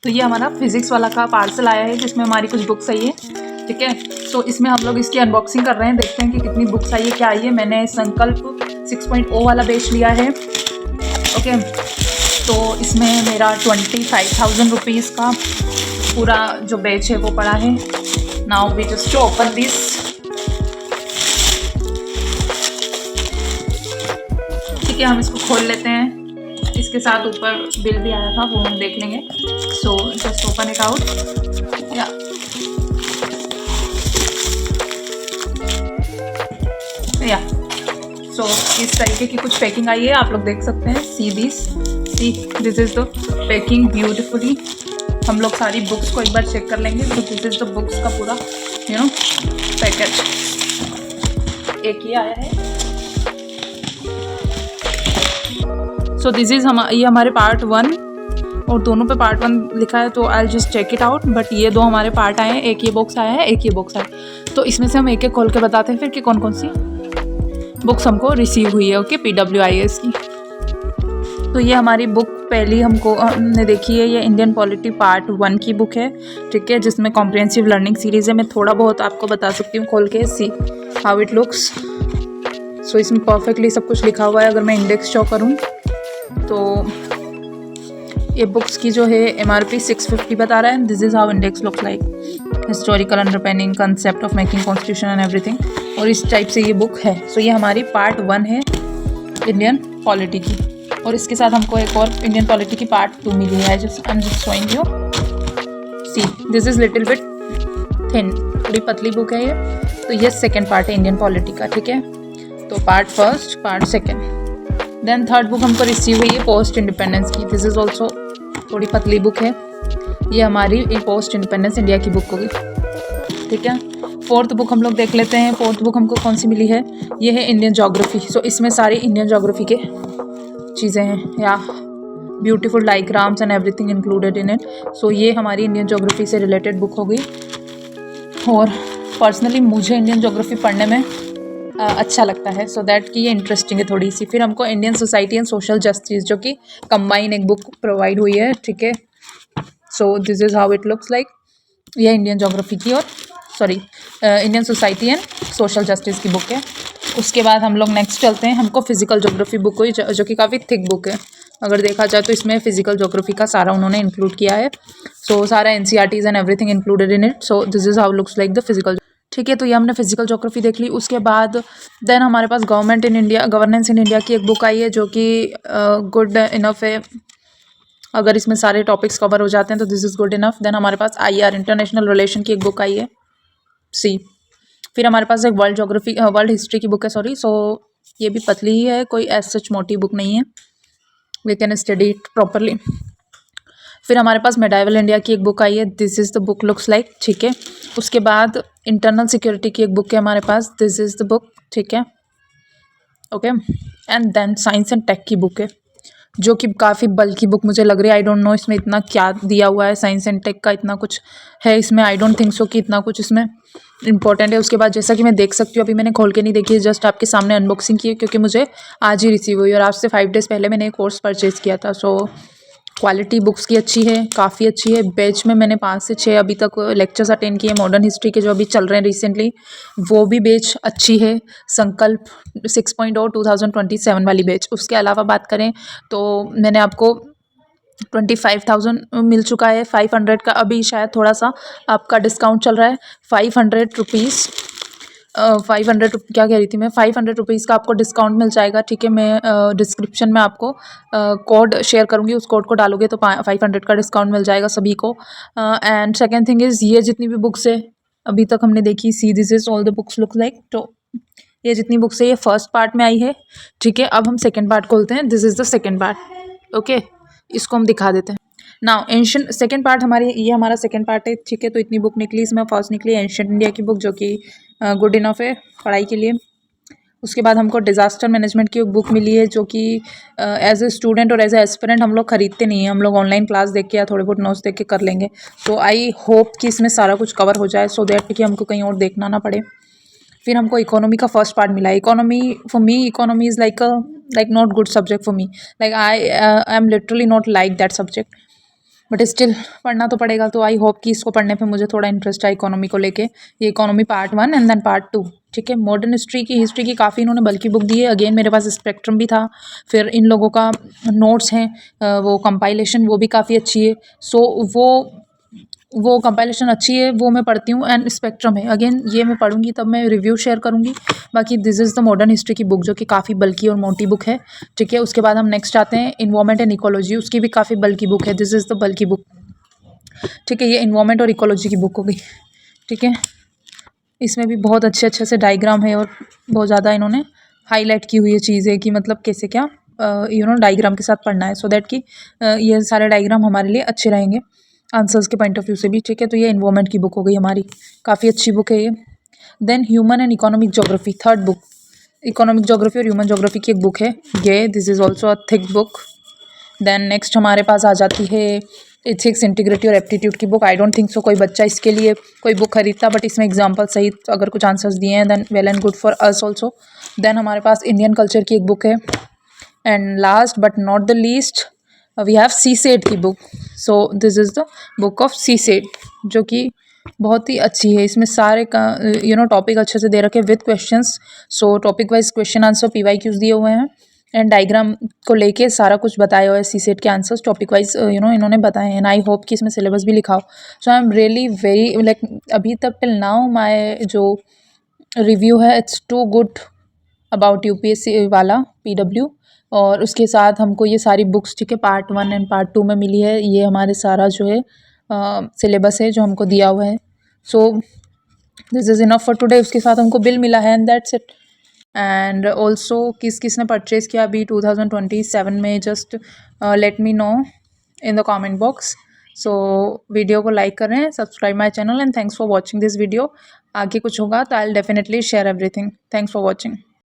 तो ये हमारा फिजिक्स वाला का पार्सल आया है जिसमें हमारी कुछ बुक्स आई है, ठीक है। तो इसमें हम लोग इसकी अनबॉक्सिंग कर रहे हैं, देखते हैं कि कितनी बुक्स आई है, क्या आई है। मैंने संकल्प 6.0 वाला बैच लिया है, ओके। तो इसमें मेरा 25,000 रुपीज़ का पूरा जो बैच है वो पड़ा है। Now we just open this. ठीक है, हम इसको खोल लेते हैं। इसके साथ ऊपर बिल भी आया था, वो हम देख लेंगे। So just open it out. या सो इस तरीके की कुछ पैकिंग आई है, आप लोग देख सकते हैं। See this is the packing beautifully. हम लोग सारी बुक्स को एक बार चेक कर लेंगे। तो दिस इज द बुक्स का पूरा पैकेज। एक ही आया है। सो दिस इज़ ये हमारे पार्ट 1 और दोनों पे पार्ट 1 लिखा है, तो I just check it out. But ये दो हमारे पार्ट आए हैं, एक ये बॉक्स आया है, एक ये बॉक्स आया है। तो इसमें से हम एक एक खोल के बताते हैं फिर कि कौन कौन सी बुक्स हमको रिसीव हुई है, ओके, PWIS की। तो ये हमारी बुक पहली हमने देखी है, ये इंडियन पॉलिटी पार्ट 1 की बुक है, ठीक है, जिसमें कॉम्प्रिहेंसिव लर्निंग सीरीज़ है। मैं थोड़ा बहुत आपको बता सकती हूँ खोल के। See how it looks. So इसमें परफेक्टली सब कुछ लिखा हुआ है। अगर मैं इंडेक्स शो करूँ तो ये बुक्स की जो है MRP 650 बता रहा है। This is how index looks like, historical underpinning, concept of making constitution and everything, और इस टाइप से ये बुक है। सो ये हमारी पार्ट 1 है इंडियन पॉलिटी की, और इसके साथ हमको एक और इंडियन पॉलिटी की पार्ट 2 मिली है। I am just showing you. See this is little bit thin, थोड़ी पतली बुक है ये। तो ये सेकेंड पार्ट है इंडियन पॉलिटी का, ठीक है। तो part first, part second. Then third book हमको रिसीव हुई है पोस्ट इंडिपेंडेंस की। दिस इज़ ऑल्सो थोड़ी पतली बुक है। ये हमारी पोस्ट इंडिपेंडेंस इंडिया की बुक होगी, ठीक है। फोर्थ बुक हम लोग देख लेते हैं। फोर्थ बुक हमको कौन सी मिली है, ये है इंडियन जोग्राफी। सो इसमें सारी इंडियन जोग्राफी के चीज़ें हैं, या beautiful diagrams and everything included in it. So ये हमारी इंडियन जोग्राफी से रिलेटेड बुक होगी। और पर्सनली मुझे इंडियन जोग्राफी पढ़ने में अच्छा लगता है, सो दैट कि ये इंटरेस्टिंग है थोड़ी सी। फिर हमको Indian society and social justice, जो कि कंबाइन एक बुक प्रोवाइड हुई है, ठीक है। सो this is how it looks like. ये इंडियन जोग्राफी की और Indian society and social justice की बुक है। उसके बाद हम लोग नेक्स्ट चलते हैं। हमको फिजिकल जोग्राफी बुक हुई, जो कि काफ़ी थिक बुक है। अगर देखा जाए तो इसमें फिजिकल जोग्राफी का सारा उन्होंने इंक्लूड किया है। सो सारा NCERTs and everything included in it. So this is how looks like the physical, ठीक है। तो ये हमने फिजिकल जोग्राफी देख ली। उसके बाद देन हमारे पास गवर्नेंस इन इंडिया की एक बुक आई है, जो कि गुड इनफ है। अगर इसमें सारे टॉपिक्स कवर हो जाते हैं तो this is good enough. Then हमारे पास IR इंटरनेशनल रिलेशन की एक बुक आई है, सी। फिर हमारे पास एक वर्ल्ड हिस्ट्री की बुक है, सॉरी। सो ये भी पतली ही है, कोई एज सच मोटी बुक नहीं है, we can study it properly. फिर हमारे पास मेडाइवल इंडिया की एक बुक आई है, this is the book looks like, ठीक है। उसके बाद इंटरनल सिक्योरिटी की एक बुक है हमारे पास, दिस इज़ द बुक, ठीक है, okay. And then science and tech की बुक है, जो कि काफ़ी बल्कि बुक मुझे लग रही है। आई डोंट नो इसमें इतना क्या दिया हुआ है, साइंस एंड टेक का इतना कुछ है इसमें। आई डोंट थिंक सो कि इतना कुछ इसमें इंपॉर्टेंट है। उसके बाद जैसा कि मैं देख सकती हूँ, अभी मैंने खोल के नहीं देखी है, जस्ट आपके सामने अनबॉक्सिंग की है, क्योंकि मुझे आज ही रिसीव हुई और आज से 5 डेज़ पहले मैंने एक कोर्स परचेज़ किया था। सो क्वालिटी बुक्स की अच्छी है, काफ़ी अच्छी है। बैच में मैंने 5 से 6 अभी तक लेक्चर्स अटेंड किए। मॉडर्न हिस्ट्री के जो अभी चल रहे हैं रिसेंटली, वो भी बैच अच्छी है। संकल्प 6.0 2027 वाली बैच। उसके अलावा बात करें तो मैंने आपको 25,000 मिल चुका है। 500 का अभी शायद थोड़ा सा आपका डिस्काउंट चल रहा है। 500 रुपीज़ 500 क्या कह रही थी मैं, 500 रुपीज़ का आपको डिस्काउंट मिल जाएगा, ठीक है। मैं डिस्क्रिप्शन में आपको कोड शेयर करूँगी, उस कोड को डालोगे तो 500 का डिस्काउंट मिल जाएगा सभी को। एंड सेकेंड थिंग इज़, ये जितनी भी बुक्स है अभी तक हमने देखी, सी this is all the books look like. तो ये जितनी बुक्स है ये फर्स्ट पार्ट में आई है, ठीक है। अब हम सेकेंड पार्ट खोलते हैं। This is the second part, okay. इसको हम दिखा देते हैं। नाउ एंशिएंट सेकेंड पार्ट ये हमारा सेकेंड पार्ट है, ठीक है। तो इतनी बुक निकली, इसमें फर्स्ट निकली एंशिएंट इंडिया की बुक, जो कि गुड इनफ है पढ़ाई के लिए। उसके बाद हमको डिज़ास्टर मैनेजमेंट की एक बुक मिली है, जो कि एज ए स्टूडेंट और एज ए एस्पिरेंट हम लोग खरीदते नहीं हैं, हम लोग ऑनलाइन क्लास देख के या थोड़े बहुत नोट्स देख के कर लेंगे। तो आई होप कि इसमें सारा कुछ कवर हो जाए, सो दैट कि हमको कहीं और देखना ना पड़े। फिर हमको इकोनॉमी का फर्स्ट पार्ट मिला है। Economy for me, economy is like not good subject for me, like I am literally not like that subject. But still पढ़ना तो पड़ेगा। तो आई होप कि इसको पढ़ने पे मुझे थोड़ा इंटरेस्ट है इकोनॉमी को लेके। ये economy part 1 and then part 2, ठीक है। मॉडर्न हिस्ट्री की काफ़ी इन्होंने बल्कि बुक दी है। अगेन मेरे पास स्पेक्ट्रम भी था, फिर इन लोगों का नोट्स हैं, वो कंपाइलेशन वो भी काफ़ी अच्छी है। सो वो कंपाइलेशन अच्छी है, वो मैं पढ़ती हूँ। एंड स्पेक्ट्रम है, अगेन ये मैं पढ़ूंगी तब मैं रिव्यू शेयर करूँगी। बाकी this is the modern history की बुक, जो कि काफ़ी बल्कि और मोटी बुक है, ठीक है। उसके बाद हम नेक्स्ट आते हैं इन्वायरमेंट एंड इकोलॉजी, उसकी भी काफ़ी बल्कि बुक है। दिस इज़ द बल्कि बुक, ठीक है। ये इन्वायरमेंट और इकोलॉजी की बुक हो गई, ठीक है। इसमें भी बहुत अच्छे से डायग्राम है और बहुत ज़्यादा इन्होंने हाईलाइट की हुई है चीज़ें कि मतलब कैसे क्या डायग्राम के साथ पढ़ना है, सो दैट कि ये सारे डायग्राम हमारे लिए अच्छे रहेंगे आंसर्स के पॉइंट ऑफ व्यू से भी, ठीक है। तो ये इन्वायरमेंट की बुक हो गई हमारी, काफ़ी अच्छी बुक है ये। Then human and economic geography, third book. Economic geography और ह्यूमन जोग्राफी की एक बुक है ये, this is also a thick book. Then next हमारे पास आ जाती है एथिक्स, इंटीग्रिटी और एप्टीट्यूड की book. I don't think so कोई बच्चा इसके लिए कोई बुक खरीदता, बट इसमें एग्जाम्पल सहित अगर कुछ आंसर्स दिए हैं then well and good for us also. Then हमारे पास इंडियन कल्चर की एक बुक है। And last but not the least we have CSAT की book. So this is the book of CSAT, जो कि बहुत ही अच्छी है। इसमें सारे का टॉपिक अच्छे से दे रखे with questions. So topic wise question answer PYQs दिए हुए हैं एंड डायग्राम को लेके सारा कुछ बताया हुआ है। सीसेट के आंसर्स टॉपिक वाइज इन्होंने बताए हैं। एंड आई होप कि इसमें सिलेबस भी लिखा हो। So I am really very like अभी तक टिल नाउ माय जो रिव्यू है it's too good about UPSC वाला PW। और उसके साथ हमको ये सारी बुक्स, ठीक है, पार्ट 1 एंड पार्ट 2 में मिली है। ये हमारे सारा जो है सिलेबस है जो हमको दिया हुआ है। सो this is enough for today. उसके साथ हमको बिल मिला है and that's it. And also किसने परचेज़ किया अभी 2027 में, just let me know in the comment box. So video को लाइक करें, subscribe my channel and thanks for watching this video. आगे कुछ होगा तो I will definitely share everything. Thanks for watching.